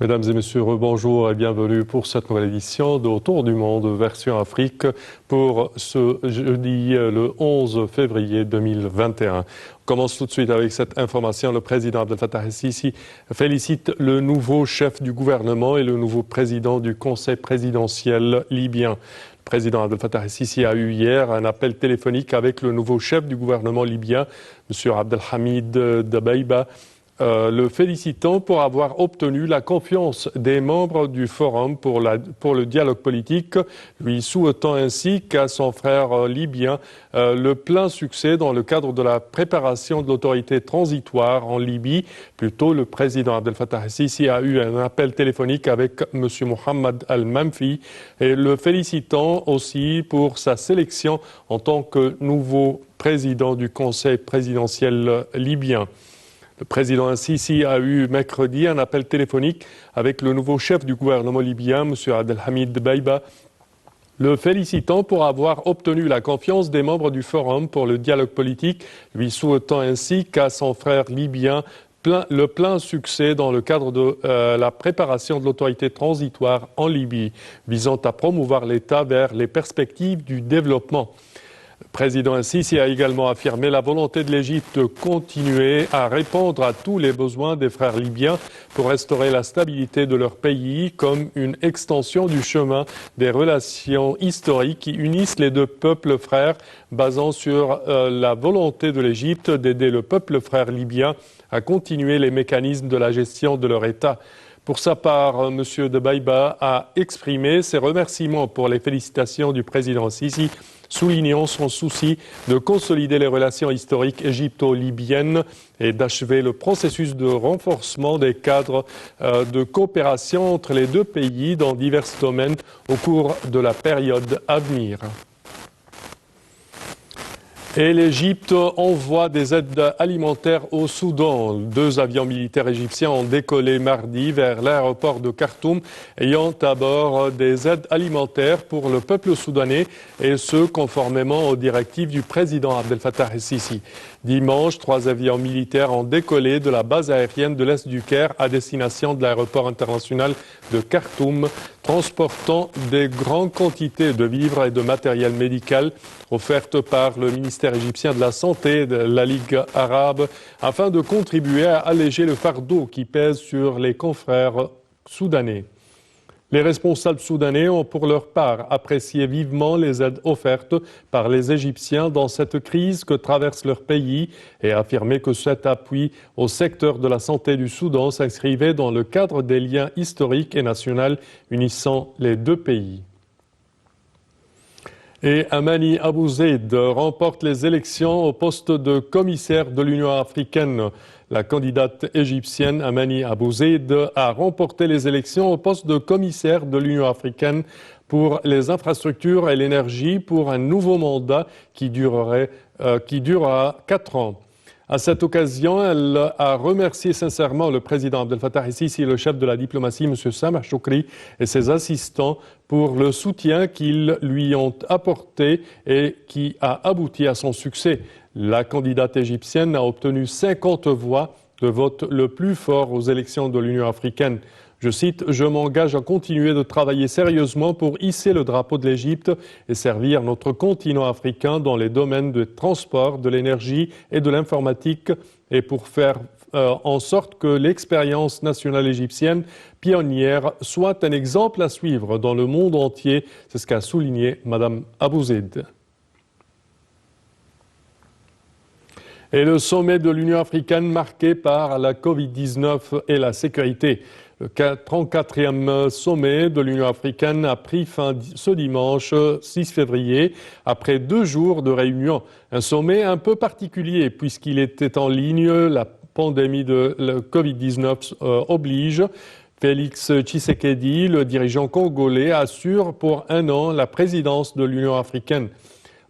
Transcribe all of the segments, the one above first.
Mesdames et messieurs, bonjour et bienvenue pour cette nouvelle édition de Autour du monde version Afrique pour ce jeudi le 11 février 2021. On commence tout de suite avec cette information. Le président Abdel Fattah el-Sisi félicite le nouveau chef du gouvernement et le nouveau président du conseil présidentiel libyen. Le président Abdel Fattah el-Sisi a eu hier un appel téléphonique avec le nouveau chef du gouvernement libyen, M. Abdelhamid Dbeibeh, le félicitant pour avoir obtenu la confiance des membres du Forum pour le dialogue politique, lui souhaitant ainsi qu'à son frère libyen le plein succès dans le cadre de la préparation de l'autorité transitoire en Libye. Plus tôt, le président Abdel Fattah el-Sisi a eu un appel téléphonique avec M. Mohamed Al-Mamfi et le félicitant aussi pour sa sélection en tant que nouveau président du conseil présidentiel libyen. Le président el-Sisi a eu mercredi un appel téléphonique avec le nouveau chef du gouvernement libyen, M. Abdelhamid Dbeibeh, le félicitant pour avoir obtenu la confiance des membres du Forum pour le dialogue politique, lui souhaitant ainsi qu'à son frère libyen le plein succès dans le cadre de la préparation de l'autorité transitoire en Libye, visant à promouvoir l'État vers les perspectives du développement. Le président el-Sisi a également affirmé la volonté de l'Égypte de continuer à répondre à tous les besoins des frères libyens pour restaurer la stabilité de leur pays comme une extension du chemin des relations historiques qui unissent les deux peuples frères, basant sur la volonté de l'Égypte d'aider le peuple frère libyen à continuer les mécanismes de la gestion de leur État. Pour sa part, M. Dbeibeh a exprimé ses remerciements pour les félicitations du président el-Sisi, soulignant son souci de consolider les relations historiques égypto-libyennes et d'achever le processus de renforcement des cadres de coopération entre les deux pays dans divers domaines au cours de la période à venir. Et l'Égypte envoie des aides alimentaires au Soudan. 2 avions militaires égyptiens ont décollé mardi vers l'aéroport de Khartoum, ayant à bord des aides alimentaires pour le peuple soudanais, et ce, conformément aux directives du président Abdel Fattah el-Sisi. Dimanche, 3 avions militaires ont décollé de la base aérienne de l'Est du Caire à destination de l'aéroport international de Khartoum, transportant des grandes quantités de vivres et de matériel médical offertes par le ministère égyptien de la Santé et de la Ligue arabe afin de contribuer à alléger le fardeau qui pèse sur les confrères soudanais. Les responsables soudanais ont pour leur part apprécié vivement les aides offertes par les Égyptiens dans cette crise que traverse leur pays et affirmé que cet appui au secteur de la santé du Soudan s'inscrivait dans le cadre des liens historiques et nationaux unissant les deux pays. Et Amani Abou Zeid remporte les élections au poste de commissaire de l'Union africaine. La candidate égyptienne Amani Abou Zeid a remporté les élections au poste de commissaire de l'Union africaine pour les infrastructures et l'énergie pour un nouveau mandat qui durera 4 ans. À cette occasion, elle a remercié sincèrement le président Abdel Fattah el-Sisi et le chef de la diplomatie, M. Sameh Choukri, et ses assistants pour le soutien qu'ils lui ont apporté et qui a abouti à son succès. La candidate égyptienne a obtenu 50 voix de vote le plus fort aux élections de l'Union africaine. Je cite, « Je m'engage à continuer de travailler sérieusement pour hisser le drapeau de l'Égypte et servir notre continent africain dans les domaines du transport, de l'énergie et de l'informatique et pour faire en sorte que l'expérience nationale égyptienne pionnière soit un exemple à suivre dans le monde entier. » C'est ce qu'a souligné Mme Abou Zeid. Et le sommet de l'Union africaine marqué par la Covid-19 et la sécurité. Le 34e sommet de l'Union africaine a pris fin ce dimanche 6 février après 2 jours de réunion. Un sommet un peu particulier puisqu'il était en ligne, la pandémie de la Covid-19 oblige. Félix Tshisekedi, le dirigeant congolais, assure pour 1 an la présidence de l'Union africaine.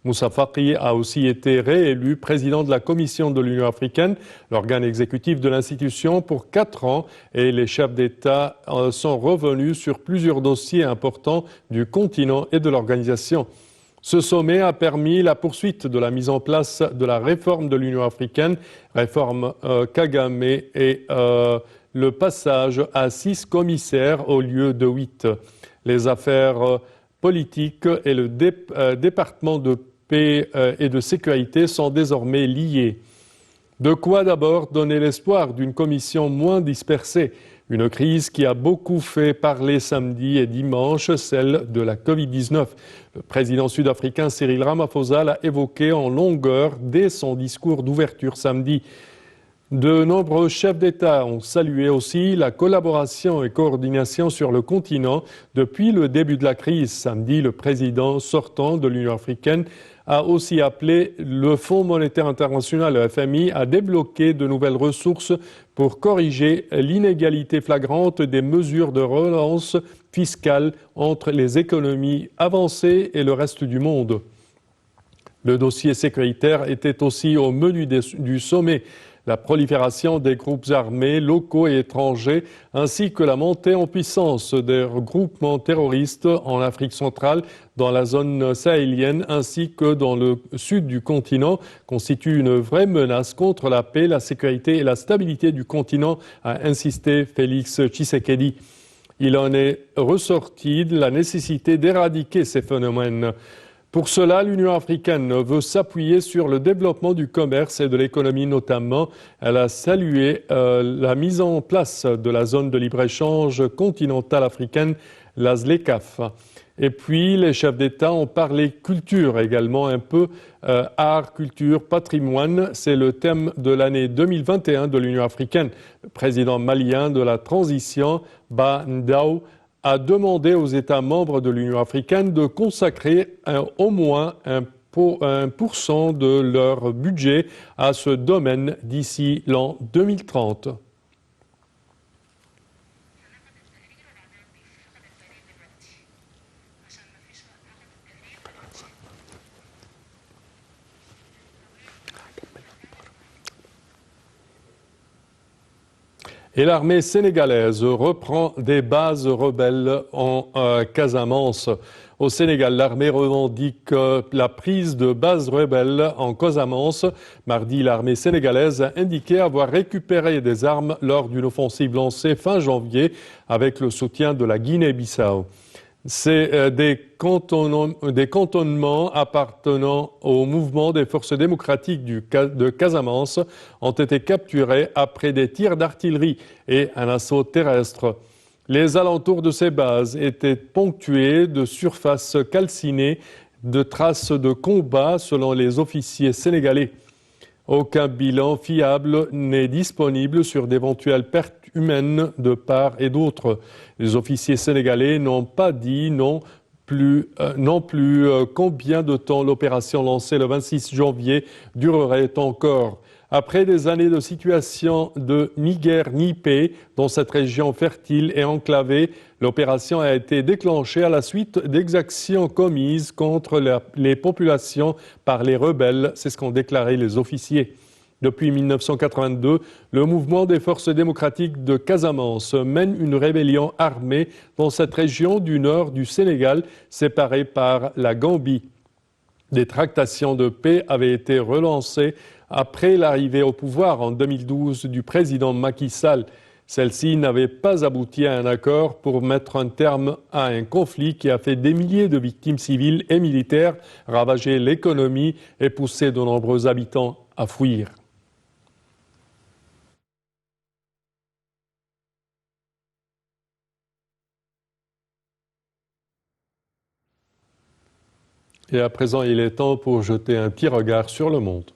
Moussa Faki a aussi été réélu président de la Commission de l'Union africaine, l'organe exécutif de l'institution, pour 4 ans, et les chefs d'État sont revenus sur plusieurs dossiers importants du continent et de l'organisation. Ce sommet a permis la poursuite de la mise en place de la réforme de l'Union africaine, réforme Kagame et le passage à 6 commissaires au lieu de 8. Les affaires politiques et le département de paix et de sécurité sont désormais liés. De quoi d'abord donner l'espoir d'une commission moins dispersée. Une crise qui a beaucoup fait parler samedi et dimanche, celle de la Covid-19. Le président sud-africain Cyril Ramaphosa l'a évoqué en longueur dès son discours d'ouverture samedi. De nombreux chefs d'État ont salué aussi la collaboration et coordination sur le continent depuis le début de la crise. Samedi, le président sortant de l'Union africaine a aussi appelé le Fonds monétaire international, le FMI, à débloquer de nouvelles ressources pour corriger l'inégalité flagrante des mesures de relance fiscale entre les économies avancées et le reste du monde. Le dossier sécuritaire était aussi au menu du sommet. La prolifération des groupes armés locaux et étrangers, ainsi que la montée en puissance des regroupements terroristes en Afrique centrale, dans la zone sahélienne, ainsi que dans le sud du continent, constituent une vraie menace contre la paix, la sécurité et la stabilité du continent, a insisté Félix Tshisekedi. Il en est ressorti de la nécessité d'éradiquer ces phénomènes. Pour cela, l'Union africaine veut s'appuyer sur le développement du commerce et de l'économie notamment. Elle a salué la mise en place de la zone de libre-échange continentale africaine, la ZLECAf. Et puis, les chefs d'État ont parlé culture également un peu, art, culture, patrimoine. C'est le thème de l'année 2021 de l'Union africaine. Le président malien de la transition, Ba Ndao, a demandé aux États membres de l'Union africaine de consacrer au moins 1% de leur budget à ce domaine d'ici l'an 2030. Et l'armée sénégalaise reprend des bases rebelles en Casamance. Au Sénégal, l'armée revendique la prise de bases rebelles en Casamance. Mardi, l'armée sénégalaise a indiqué avoir récupéré des armes lors d'une offensive lancée fin janvier avec le soutien de la Guinée-Bissau. C'est des cantonnements appartenant au mouvement des forces démocratiques de Casamance ont été capturés après des tirs d'artillerie et un assaut terrestre. Les alentours de ces bases étaient ponctués de surfaces calcinées, de traces de combat selon les officiers sénégalais. Aucun bilan fiable n'est disponible sur d'éventuelles pertes humaines de part et d'autre. Les officiers sénégalais n'ont pas dit non plus combien de temps l'opération lancée le 26 janvier durerait encore. Après des années de situation de ni guerre ni paix dans cette région fertile et enclavée, l'opération a été déclenchée à la suite d'exactions commises contre les populations par les rebelles, c'est ce qu'ont déclaré les officiers. Depuis 1982, le mouvement des forces démocratiques de Casamance mène une rébellion armée dans cette région du nord du Sénégal, séparée par la Gambie. Des tractations de paix avaient été relancées après l'arrivée au pouvoir en 2012 du président Macky Sall. Celle-ci n'avait pas abouti à un accord pour mettre un terme à un conflit qui a fait des milliers de victimes civiles et militaires, ravagé l'économie et poussé de nombreux habitants à fuir. Et à présent, il est temps pour jeter un petit regard sur le monde.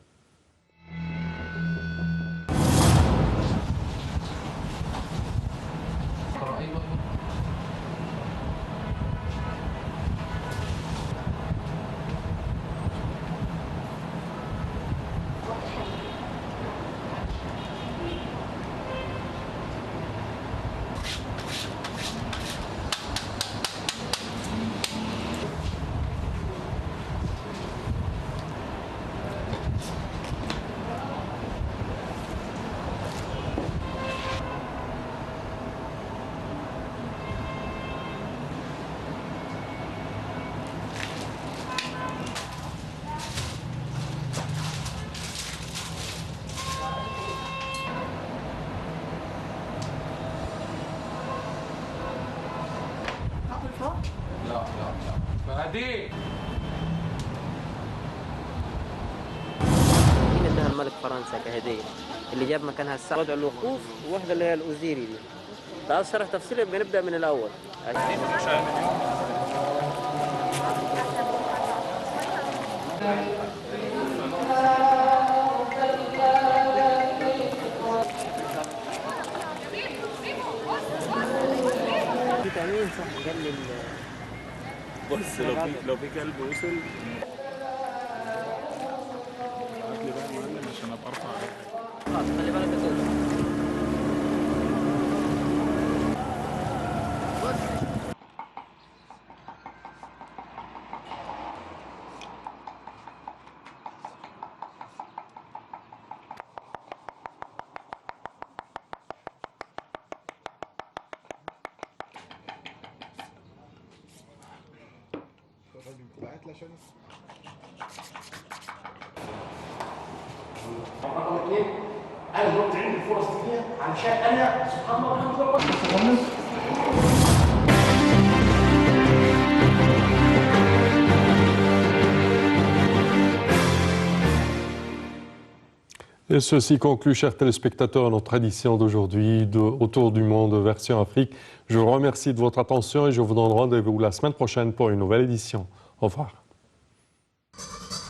اداها الملك فرنسا كهديه، اللي جاب مكانها الساعه وضع الوقوف، وواحده اللي هي الاوزيري دي. تعال شرح تفصيل، يبقى نبدا من الاول. في تأمين صح، قال لي بص لو في كلب وصل هات لي بقى يا معلم عشان ابقى ارفع عليك. خلاص خلي بالك يا زوز. رقم اثنين، انا دلوقتي عندي فرص كثير علشان انا سبحان الله الحمد لله. Et ceci conclut, chers téléspectateurs, notre édition d'aujourd'hui de Autour du monde version Afrique. Je vous remercie de votre attention et je vous donne rendez-vous la semaine prochaine pour une nouvelle édition. Au revoir.